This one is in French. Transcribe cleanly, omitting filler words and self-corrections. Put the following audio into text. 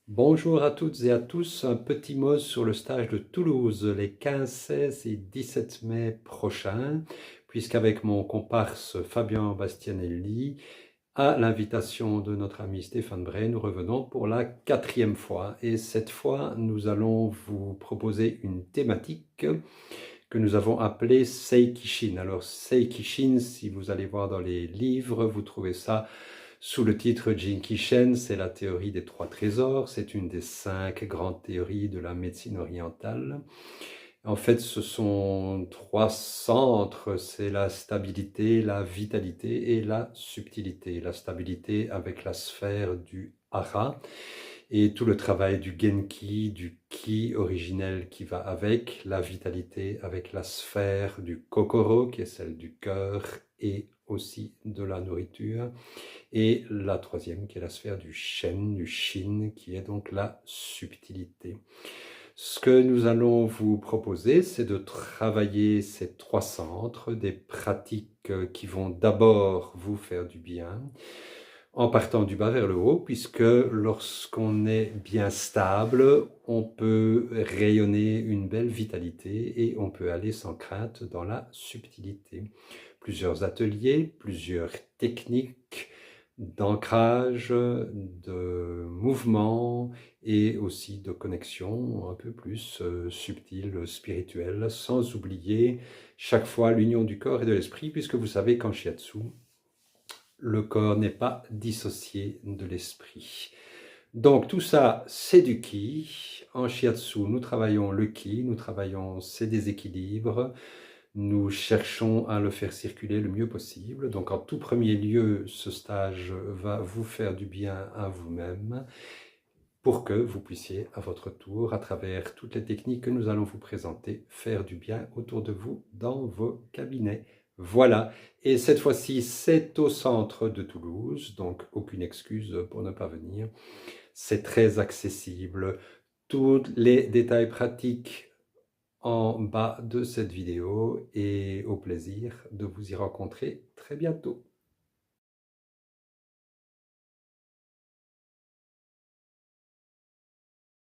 Bonjour à toutes et à tous, un petit mot sur le stage de Toulouse les 15, 16 et 17 mai prochains, puisqu'avec mon comparse Fabien Bastianelli, à l'invitation de notre ami Stéphane Bray, nous revenons pour la 4e fois. Et cette fois, nous allons vous proposer une thématique que nous avons appelée Seikishin. Alors Seikishin, si vous allez voir dans les livres, vous trouvez ça sous le titre Jinkishen, c'est la théorie des 3 trésors. C'est une des 5 grandes théories de la médecine orientale. En fait, ce sont 3 centres, c'est la stabilité, la vitalité et la subtilité. La stabilité avec la sphère du hara et tout le travail du genki, du ki originel qui va avec, la vitalité avec la sphère du kokoro qui est celle du cœur et aussi de la nourriture, et la troisième qui est la sphère du shen, du shin, qui est donc la subtilité. Ce que nous allons vous proposer, c'est de travailler ces 3 centres, des pratiques qui vont d'abord vous faire du bien, en partant du bas vers le haut, puisque lorsqu'on est bien stable, on peut rayonner une belle vitalité et on peut aller sans crainte dans la subtilité. Plusieurs ateliers, plusieurs techniques d'ancrage, de mouvement et aussi de connexion un peu plus subtile, spirituelle, sans oublier chaque fois l'union du corps et de l'esprit, puisque vous savez qu'en shiatsu, le corps n'est pas dissocié de l'esprit. Donc tout ça, c'est du ki. En shiatsu, nous travaillons le ki, nous travaillons ces déséquilibres, nous cherchons à le faire circuler le mieux possible. Donc en tout premier lieu, ce stage va vous faire du bien à vous-même pour que vous puissiez à votre tour, à travers toutes les techniques que nous allons vous présenter, faire du bien autour de vous dans vos cabinets. Voilà, et cette fois-ci, c'est au centre de Toulouse, donc aucune excuse pour ne pas venir. C'est très accessible. Tous les détails pratiques en bas de cette vidéo et au plaisir de vous y rencontrer très bientôt.